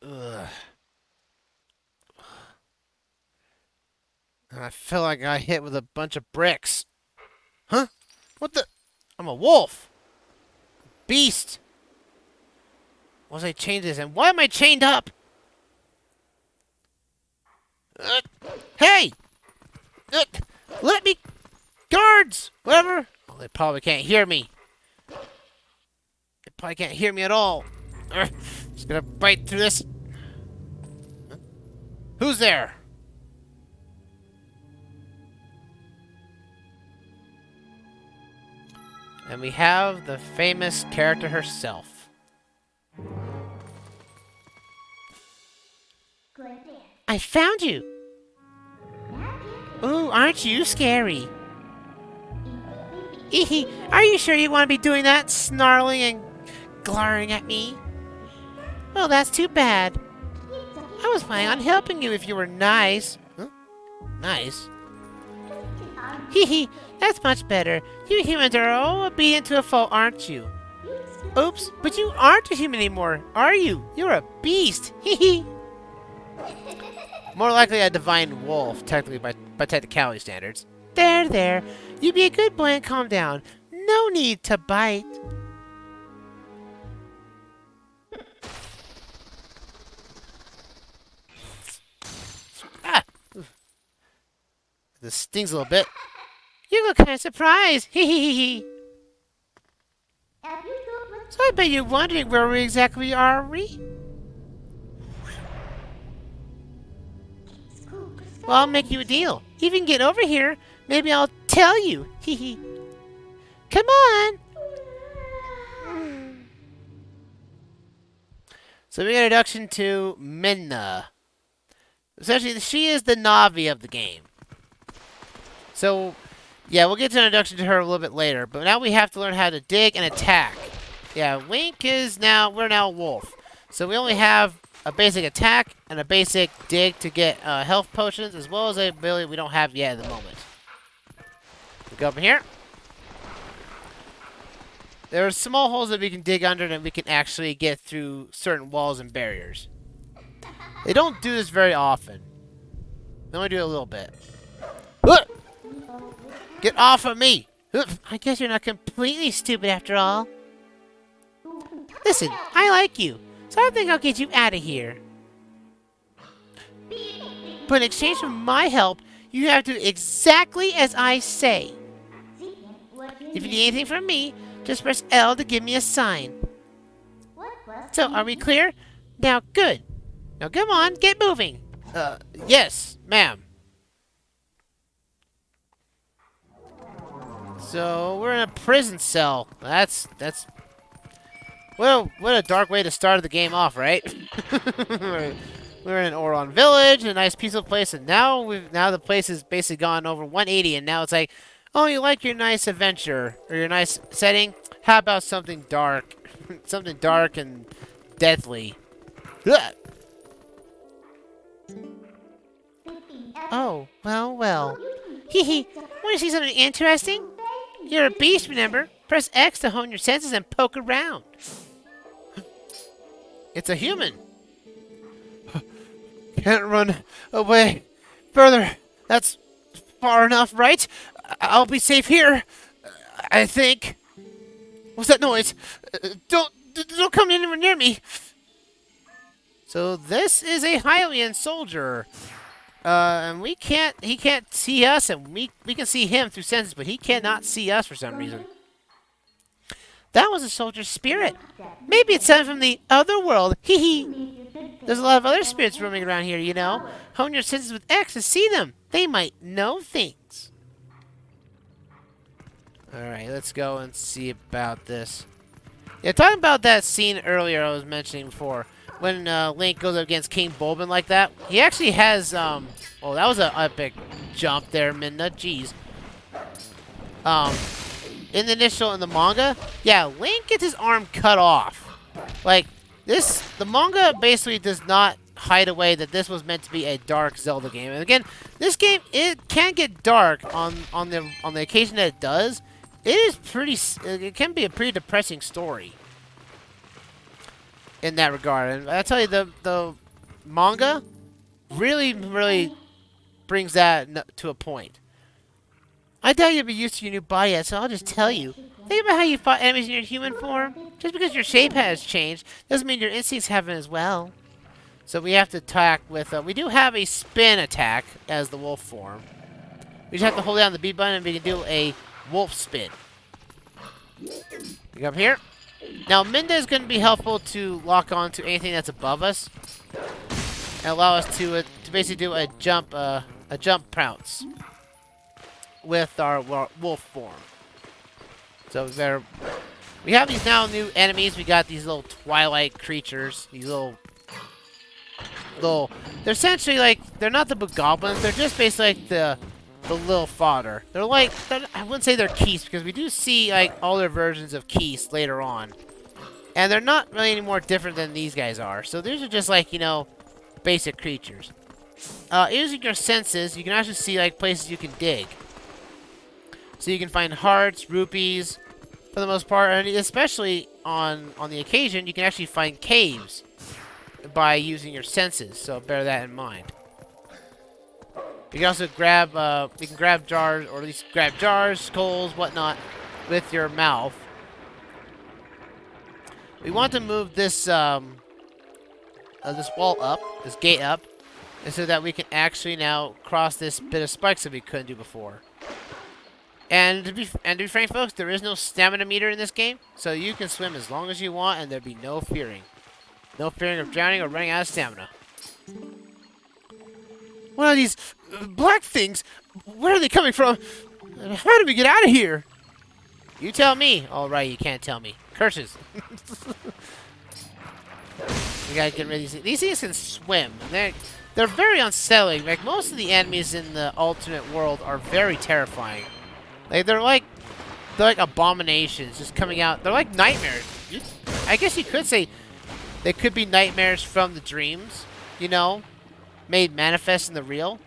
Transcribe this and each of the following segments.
Ugh. I feel like I got hit with a bunch of bricks. Huh? What the? I'm a wolf. Beast. Once I change this, and why am I chained up? Hey! Let me... Guards! Whatever. Oh, they probably can't hear me. They probably can't hear me at all. Just gonna bite through this. Huh? Who's there? And we have the famous character herself. I found you! Ooh, aren't you scary? Are you sure you want to be doing that, snarling and glaring at me? Well, that's too bad. I was planning on helping you if you were nice. Huh? Nice? That's much better. You humans are all obedient to a fault, aren't you? Oops, but you aren't a human anymore, are you? You're a beast. More likely a divine wolf, technically by technicality standards. There. You be a good boy and calm down. No need to bite. Ah! This stings a little bit. You look kind of surprised. So I bet you're wondering where exactly are we? Well, I'll make you a deal. If you can get over here, maybe I'll tell you. Come on. So we get an introduction to Minna. Essentially, she is the Navi of the game. So, yeah, we'll get to an introduction to her a little bit later. But now we have to learn how to dig and attack. Yeah, Link is now... We're now a wolf. So we only have a basic attack and a basic dig to get health potions, as well as a ability we don't have yet at the moment. We go up in here. There are small holes that we can dig under, and we can actually get through certain walls and barriers. They don't do this very often. They only do it a little bit. Get off of me! I guess you're not completely stupid after all. Listen, I like you, so I think I'll get you out of here. But in exchange for my help, you have to do exactly as I say. If you need anything from me, just press L to give me a sign. So, are we clear? Now, good. Now, come on, get moving. Yes, ma'am. So, we're in a prison cell. That's what a dark way to start the game off, right? We're in an Oron village, a nice peaceful place, and now the place has basically gone over 180, and now it's like, oh, you like your nice adventure or your nice setting? How about something dark, something dark and deathly? Ugh. Oh, well. Want to see something interesting? You're a beast, remember? Press X to hone your senses and poke around. It's a human. Can't run away further. That's far enough, right? I'll be safe here, I think. What's that noise? Don't come anywhere near me. So this is a Hylian soldier. And he can't see us, and we can see him through senses, but he cannot see us for some reason. That was a soldier's spirit. Maybe it's something from the other world. There's a lot of other spirits roaming around here, you know. Hone your senses with X to see them. They might know things. Alright, let's go and see about this. Yeah, talking about that scene earlier I was mentioning before. When Link goes up against King Bulbin like that, he actually has, oh, that was an epic jump there, Minna, jeez. In the manga, yeah, Link gets his arm cut off. Like, the manga basically does not hide away that this was meant to be a dark Zelda game. And again, This game, it can get dark on the occasion that it does. It is pretty. It can be a pretty depressing story in that regard. And I tell you, the manga really brings that to a point. I doubt you'll be used to your new body yet, so I'll just tell you. Think about how you fought enemies in your human form. Just because your shape has changed doesn't mean your instincts haven't as well. So we have to attack with... we do have a spin attack as the wolf form. We just have to hold down the B button and we can do a wolf spin. We go up here. Now, Minda is going to be helpful to lock on to anything that's above us. And allow us to basically do a jump pounce with our wolf form. So we have these now new enemies. We got these little Twilight creatures. These little... They're essentially like... They're not the bogoblins. They're just basically like the little fodder. They're like... I wouldn't say they're Keese, because we do see like all their versions of Keese later on. And they're not really any more different than these guys are. So these are just like, you know, basic creatures. Using your senses, you can actually see like places you can dig. So you can find hearts, rupees, for the most part, and especially on the occasion, you can actually find caves by using your senses. So bear that in mind. You can also grab, jars, or at least grab jars, skulls, whatnot, with your mouth. We want to move this this wall up, this gate up, and so that we can actually now cross this bit of spikes that we couldn't do before. And to be frank, folks, there is no stamina meter in this game, so you can swim as long as you want, and there'll be no fearing. No fearing of drowning or running out of stamina. What are these black things? Where are they coming from? How do we get out of here? You tell me. All right, you can't tell me. Curses. We gotta get rid of these things. These things can swim. They're very unsettling. Like, most of the enemies in the alternate world are very terrifying. Like, they're like abominations just coming out. They're like nightmares. I guess you could say they could be nightmares from the dreams, you know, made manifest in the real.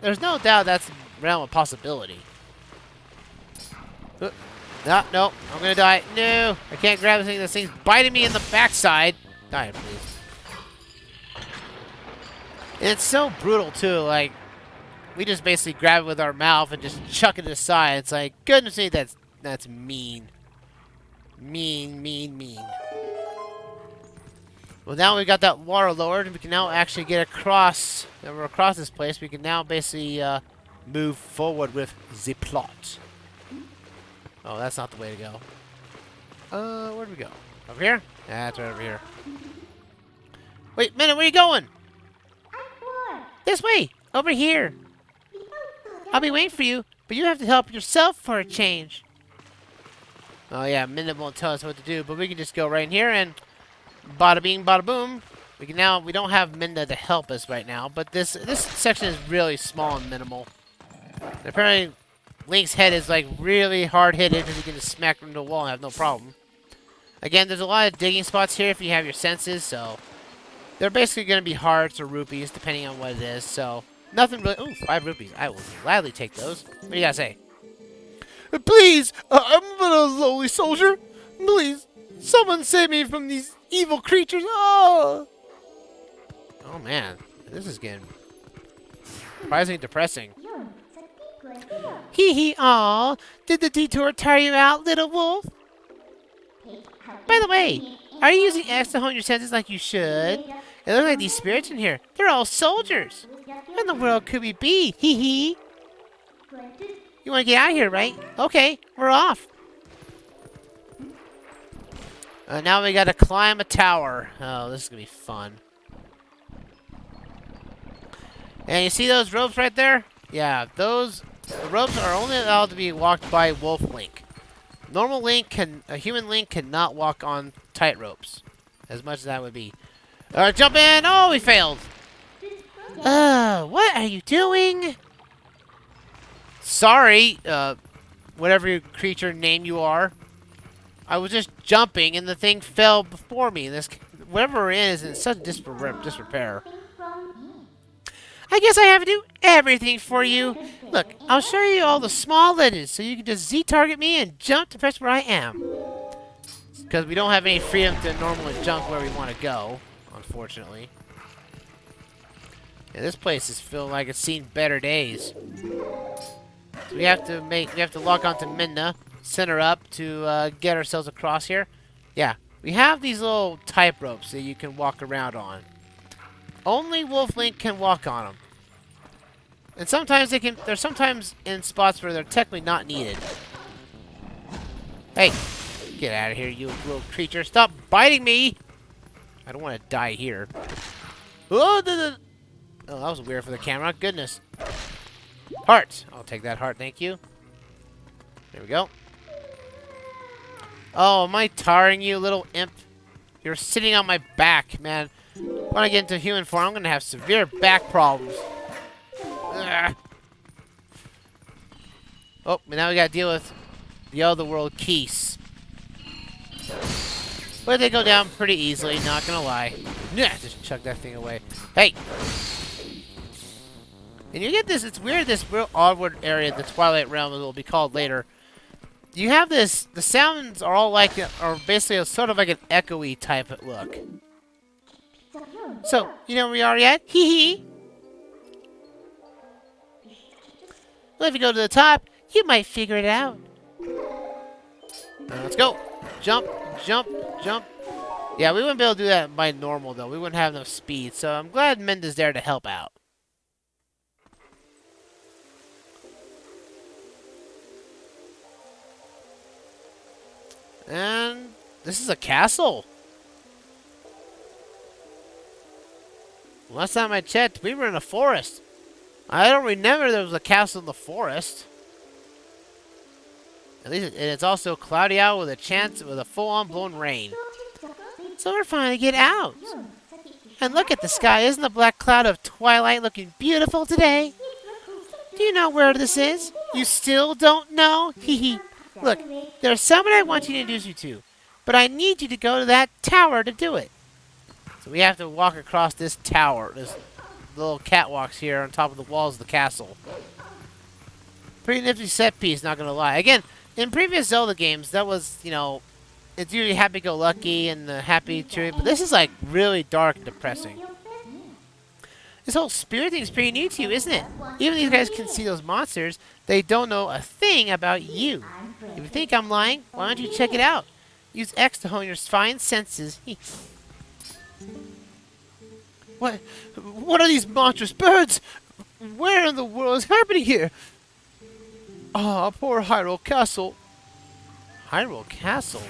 There's no doubt that's a realm of possibility. No, I'm gonna die. No, I can't grab this thing. This thing's biting me in the backside. Die, please. And it's so brutal too. Like, we just basically grab it with our mouth and just chuck it aside. It's like, goodness me, that's mean. Mean. Well, now we got that water lowered, and we can now actually get across. And we're across this place. We can now basically move forward with the plot. Oh, that's not the way to go. Where'd we go? Over here? That's right over here. Wait, Minna, where are you going? This way! Over here! I'll be waiting for you, but you have to help yourself for a change. Oh yeah, Minna won't tell us what to do, but we can just go right in here and bada bing, bada boom. We don't have Minna to help us right now, but this section is really small and minimal. And apparently, Link's head is like really hard hit because you can just smack him into the wall and have no problem. Again, there's a lot of digging spots here if you have your senses, so they're basically going to be hearts or rupees depending on what it is. So nothing really. Ooh, 5 rupees. I will gladly take those. What do you gotta say? Please, I'm a lowly soldier. Please, someone save me from these evil creatures. Oh man, this is getting surprisingly depressing. Hee hee, aw. Did the detour tire you out, little wolf? By the way, are you using X to hone your senses like you should? It looks like these spirits in here. They're all soldiers. What in the world could we be? Hee hee. You want to get out of here, right? Okay, we're off. Now we gotta climb a tower. Oh, this is gonna be fun. And you see those ropes right there? Yeah, the ropes are only allowed to be walked by Wolf Link. A human Link cannot walk on tight ropes. As much as that would be. Jump in! Oh, we failed! What are you doing? Sorry, whatever creature name you are. I was just jumping and the thing fell before me. Whatever it is in such disrepair. I guess I have to do everything for you. Look, I'll show you all the small legends so you can just Z-target me and jump to press where I am. Because we don't have any freedom to normally jump where we want to go, unfortunately. Yeah, this place is feeling like it's seen better days. So we have to lock onto Minna, send her up to get ourselves across here. Yeah, we have these little type ropes that you can walk around on. Only Wolf Link can walk on them. And sometimes they're sometimes in spots where they're technically not needed. Hey, get out of here, you little creature. Stop biting me! I don't want to die here. Oh, oh, that was weird for the camera. Goodness. Heart. I'll take that heart, thank you. There we go. Oh, am I tiring you, little imp? You're sitting on my back, man. When I get into human form, I'm going to have severe back problems. Ugh. Oh, now we got to deal with the otherworld keys. But they go down pretty easily, not going to lie. Just chuck that thing away. Hey! And you get this, it's weird, this real oddward area, the Twilight Realm, as it will be called later. You have this, the sounds are all like, are basically a, sort of like an echoey type of look. So, you know where we are yet? Hee hee! Well, if you go to the top, you might figure it out. Let's go! Jump, jump, jump. Yeah, we wouldn't be able to do that by normal, though. We wouldn't have enough speed, so I'm glad Menda's there to help out. And this is a castle. Last time I checked, we were in a forest. I don't remember there was a castle in the forest. At least, and it's also cloudy out with a full-on blown rain. So we're finally get out. And look at the sky. Isn't the black cloud of Twilight looking beautiful today? Do you know where this is? You still don't know? Hee hee. Look, there's someone I want you to introduce you to, but I need you to go to that tower to do it. So we have to walk across this tower, this little catwalks here on top of the walls of the castle. Pretty nifty set piece, not gonna lie. Again, in previous Zelda games, that was, you know, it's usually happy-go-lucky and happy cheery, but this is like really dark and depressing. This whole spirit thing is pretty new to you, isn't it? Even these guys can see those monsters, they don't know a thing about you. If you think I'm lying, why don't you check it out? Use X to hone your fine senses. What are these monstrous birds? Where in the world is happening here? Ah, poor Hyrule Castle. Hyrule Castle?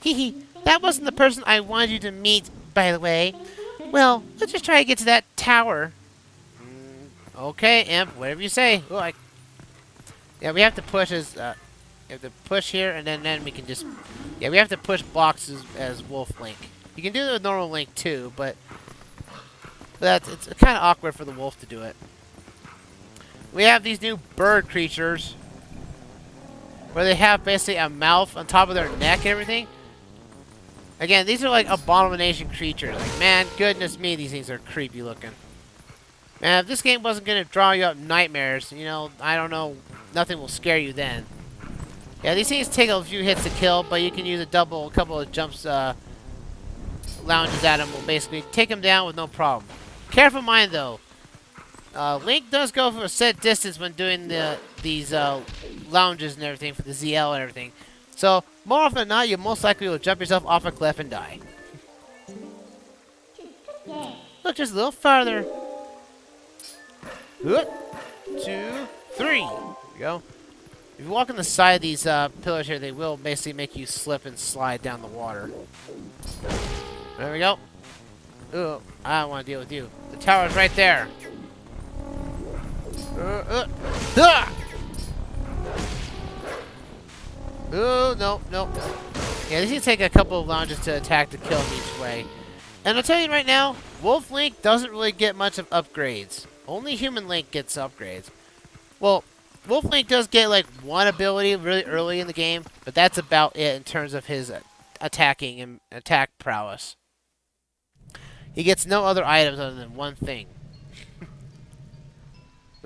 Hee, that wasn't the person I wanted you to meet, by the way. Well, let's just try to get to that tower. Okay, Imp, whatever you say. Oh, yeah, we have to push we have to push here, and then we can just... Yeah, we have to push blocks as Wolf Link. You can do it with normal Link, too, but it's kind of awkward for the wolf to do it. We have these new bird creatures, where they have basically a mouth on top of their neck and everything. Again, these are like abomination creatures. Like, man, goodness me, these things are creepy looking. Man, if this game wasn't going to draw you up nightmares, you know, I don't know, nothing will scare you then. Yeah, these things take a few hits to kill, but you can use a couple of jumps, lounges at them will basically take them down with no problem. Careful mind, though. Link does go for a set distance when doing these lounges and everything for the ZL and everything. So, more often than not, you most likely will jump yourself off a cliff and die. Look, just a little farther. 2, 3. There we go. If you walk on the side of these pillars here, they will basically make you slip and slide down the water. There we go. Ooh, I don't want to deal with you. The tower's right there. Ooh, no. Yeah, these can take a couple of launches to attack to kill them each way. And I'll tell you right now, Wolf Link doesn't really get much of upgrades. Only Human Link gets upgrades. Well, Wolf Link does get like one ability really early in the game, but that's about it in terms of his attacking and attack prowess. He gets no other items other than one thing.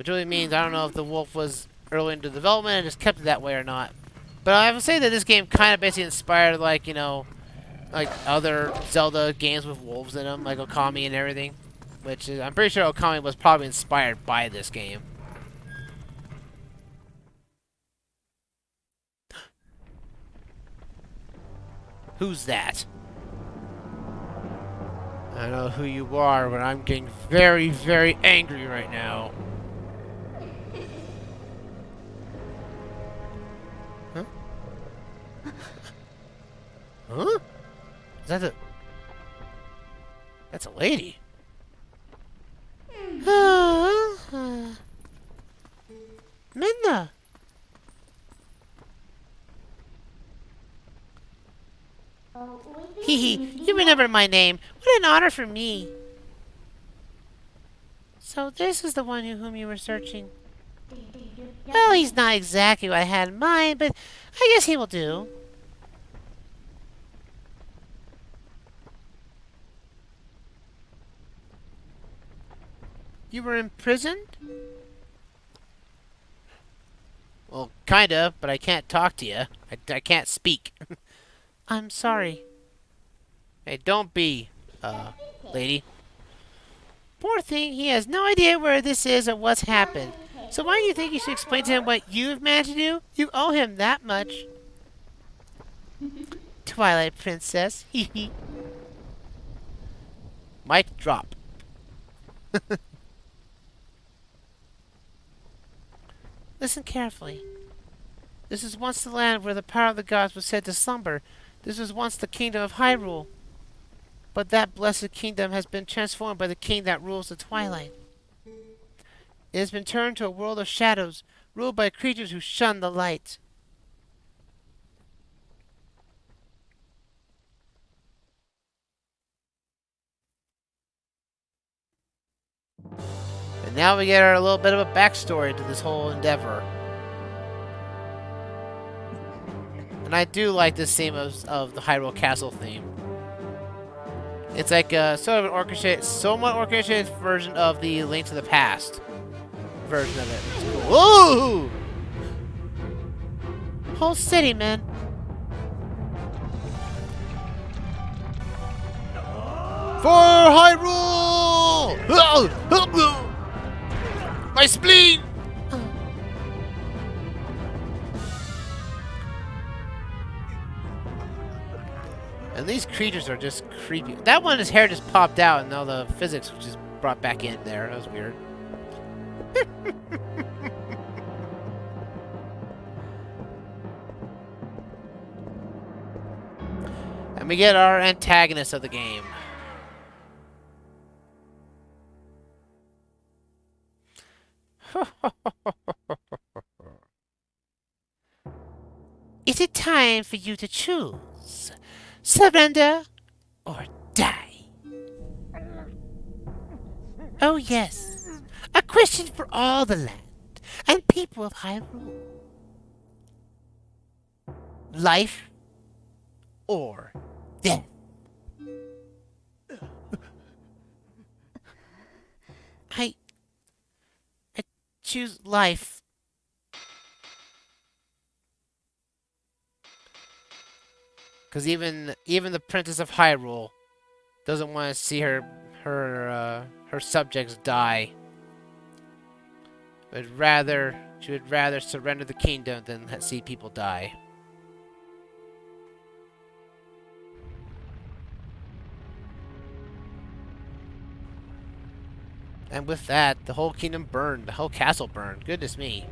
which really means I don't know if the wolf was early into development and just kept it that way or not. But I would say that this game kind of basically inspired, like, you know, like other Zelda games with wolves in them, like Okami and everything. Which is, I'm pretty sure Okami was probably inspired by this game. Who's that? I don't know who you are, but I'm getting very, very angry right now. Huh? Huh? Is that a... That's a lady. Minna! Hee hee, you remember my name. What an honor for me. So this is the one whom you were searching. Well, he's not exactly what I had in mind, but I guess he will do. You were imprisoned? Well, kinda, but I can't talk to you. I can't speak. I'm sorry. Hey, don't be, lady. Poor thing, he has no idea where this is or what's happened. So why do you think you should explain to him what you've managed to do? You owe him that much. Twilight Princess. Hee hee. Mic drop. Listen carefully. This is once the land where the power of the gods was said to slumber. This was once the kingdom of Hyrule. But that blessed kingdom has been transformed by the king that rules the Twilight. It has been turned to a world of shadows, ruled by creatures who shun the light. And now we get our little bit of a backstory to this whole endeavor. And I do like this theme of the Hyrule Castle theme. It's like a sort of an orchestrated, somewhat orchestrated version of the Link to the Past version of it. It's cool. Woo! Whole city, man. For Hyrule! My spleen! And these creatures are just creepy. That one, his hair just popped out, and now the physics was just brought back in there. That was weird. And we get our antagonist of the game. Is it time for you to choose? Surrender or die? Oh yes, a question for all the land and people of Hyrule. Life or death? I choose life. Because even the Princess of Hyrule doesn't want to see her subjects die. She would rather surrender the kingdom than see people die. And with that, the whole kingdom burned. The whole castle burned. Goodness me.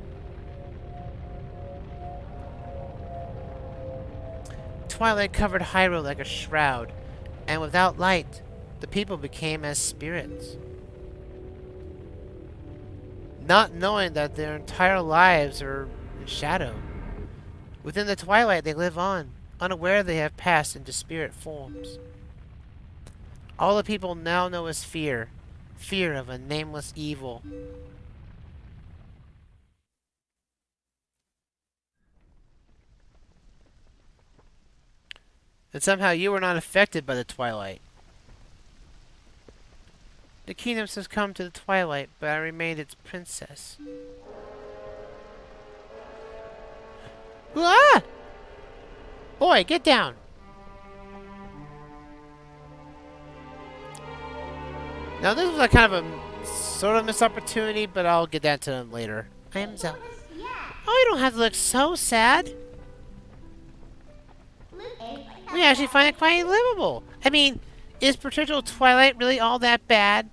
Twilight covered Hyrule like a shroud, and without light, the people became as spirits. Not knowing that their entire lives are in shadow. Within the Twilight, they live on, unaware they have passed into spirit forms. All the people now know is fear. Fear of a nameless evil. And somehow you were not affected by the Twilight. The kingdoms has come to the Twilight, but I remained its princess. Ah! Boy, get down! Now this was a kind of a sort of missed opportunity, but I'll get that to them later. I am Zelda. Oh, you don't have to look so sad. We actually find it quite livable. I mean, is potential Twilight really all that bad?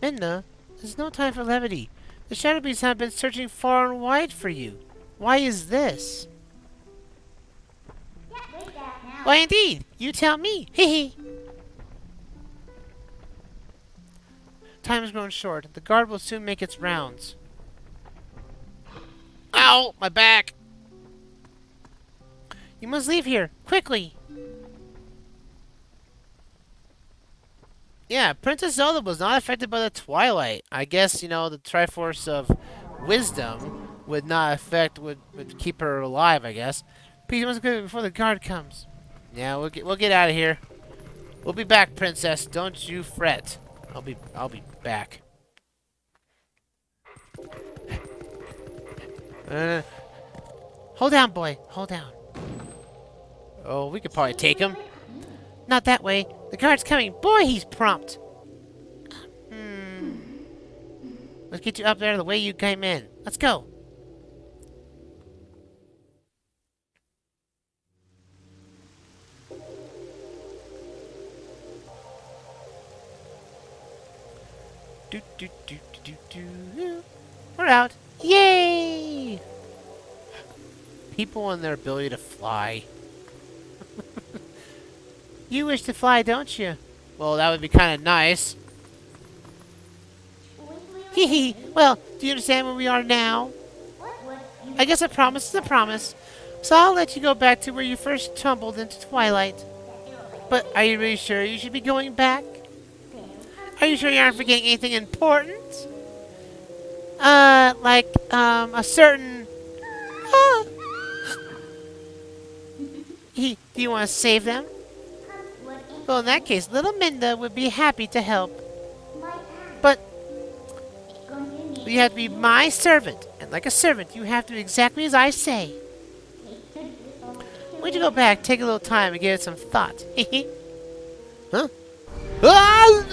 Midna, there's no time for levity. The Shadow Beasts have been searching far and wide for you. Why is this? Why indeed? You tell me. Hehe. Time has grown short. The guard will soon make its rounds. Ow! My back! You must leave here, quickly! Yeah, Princess Zelda was not affected by the Twilight. I guess, you know, the Triforce of Wisdom would not affect, would keep her alive, I guess. Please, you must go before the guard comes. Yeah, we'll get out of here. We'll be back, Princess. Don't you fret. I'll be back. Hold down, boy. Hold down. Oh, we could probably take him. Not that way. The guard's coming. Boy, he's prompt. Let's get you up there the way you came in. Let's go. We're out. Yay! People and their ability to fly. You wish to fly, don't you? Well, that would be kind of nice. Hee hee. Well, do you understand where we are now? I guess a promise is a promise. So I'll let you go back to where you first tumbled into Twilight. But are you really sure you should be going back? Are you sure you aren't forgetting anything important? Like, a certain... Do you want to save them? Well, in that case, little Minda would be happy to help. But you have to be my servant. And like a servant, you have to do exactly as I say. When you go back, take a little time and give it some thought. Huh? Ah!